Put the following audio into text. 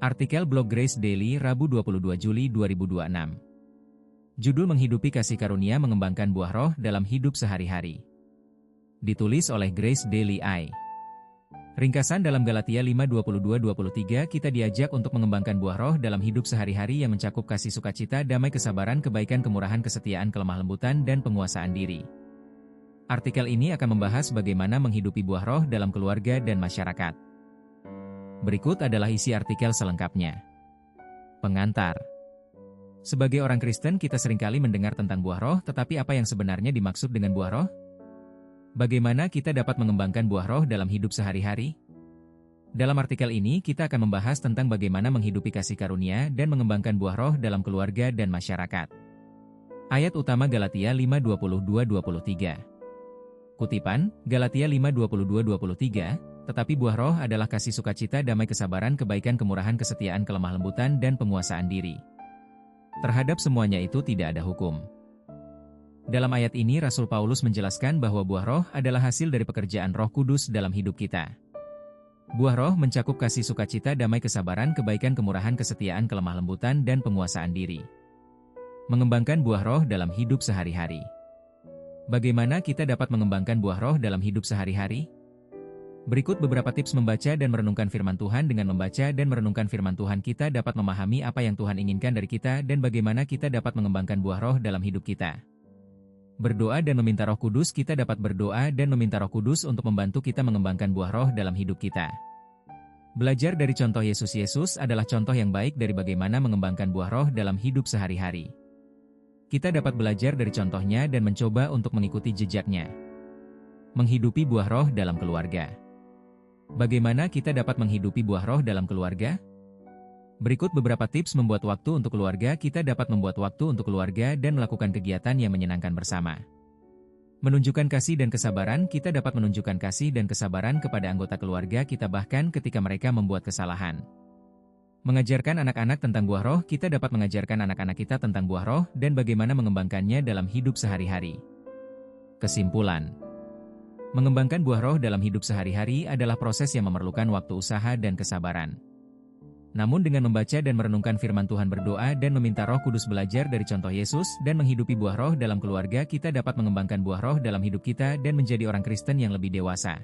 Artikel blog Grace Daily Rabu 22 Juli 2026. Judul Menghidupi Kasih Karunia Mengembangkan Buah Roh dalam Hidup Sehari-hari. Ditulis oleh Grace Daily I. Ringkasan dalam Galatia 5:22-23 kita diajak untuk mengembangkan buah roh dalam hidup sehari-hari yang mencakup kasih sukacita, damai, kesabaran, kebaikan, kemurahan, kesetiaan, kelemah lembutan, dan penguasaan diri. Artikel ini akan membahas bagaimana menghidupi buah roh dalam keluarga dan masyarakat. Berikut adalah isi artikel selengkapnya. Pengantar. Sebagai orang Kristen kita seringkali mendengar tentang buah roh, tetapi apa yang sebenarnya dimaksud dengan buah roh? Bagaimana kita dapat mengembangkan buah roh dalam hidup sehari-hari? Dalam artikel ini kita akan membahas tentang bagaimana menghidupi kasih karunia dan mengembangkan buah roh dalam keluarga dan masyarakat. Ayat utama Galatia 5:22-23. Kutipan, Galatia 5:22-23, tetapi buah roh adalah kasih sukacita, damai, kesabaran, kebaikan, kemurahan, kesetiaan, kelemah lembutan, dan penguasaan diri. Terhadap semuanya itu tidak ada hukum. Dalam ayat ini Rasul Paulus menjelaskan bahwa buah roh adalah hasil dari pekerjaan Roh Kudus dalam hidup kita. Buah roh mencakup kasih sukacita, damai, kesabaran, kebaikan, kemurahan, kesetiaan, kelemah lembutan, dan penguasaan diri. Mengembangkan buah roh dalam hidup sehari-hari. Bagaimana kita dapat mengembangkan buah roh dalam hidup sehari-hari? Berikut beberapa tips membaca dan merenungkan firman Tuhan. Dengan membaca dan merenungkan firman Tuhan kita dapat memahami apa yang Tuhan inginkan dari kita dan bagaimana kita dapat mengembangkan buah roh dalam hidup kita. Berdoa dan meminta Roh Kudus. Kita dapat berdoa dan meminta Roh Kudus untuk membantu kita mengembangkan buah roh dalam hidup kita. Belajar dari contoh Yesus. Yesus adalah contoh yang baik dari bagaimana mengembangkan buah roh dalam hidup sehari-hari. Kita dapat belajar dari contohnya dan mencoba untuk mengikuti jejaknya. Menghidupi buah roh dalam keluarga. Bagaimana kita dapat menghidupi buah roh dalam keluarga? Berikut beberapa tips membuat waktu untuk keluarga. Kita dapat membuat waktu untuk keluarga dan melakukan kegiatan yang menyenangkan bersama. Menunjukkan kasih dan kesabaran. Kita dapat menunjukkan kasih dan kesabaran kepada anggota keluarga kita bahkan ketika mereka membuat kesalahan. Mengajarkan anak-anak tentang buah roh. Kita dapat mengajarkan anak-anak kita tentang buah roh dan bagaimana mengembangkannya dalam hidup sehari-hari. Kesimpulan. Mengembangkan buah roh dalam hidup sehari-hari adalah proses yang memerlukan waktu, usaha, dan kesabaran. Namun dengan membaca dan merenungkan firman Tuhan, berdoa dan meminta Roh Kudus, belajar dari contoh Yesus, dan menghidupi buah roh dalam keluarga, kita dapat mengembangkan buah roh dalam hidup kita dan menjadi orang Kristen yang lebih dewasa.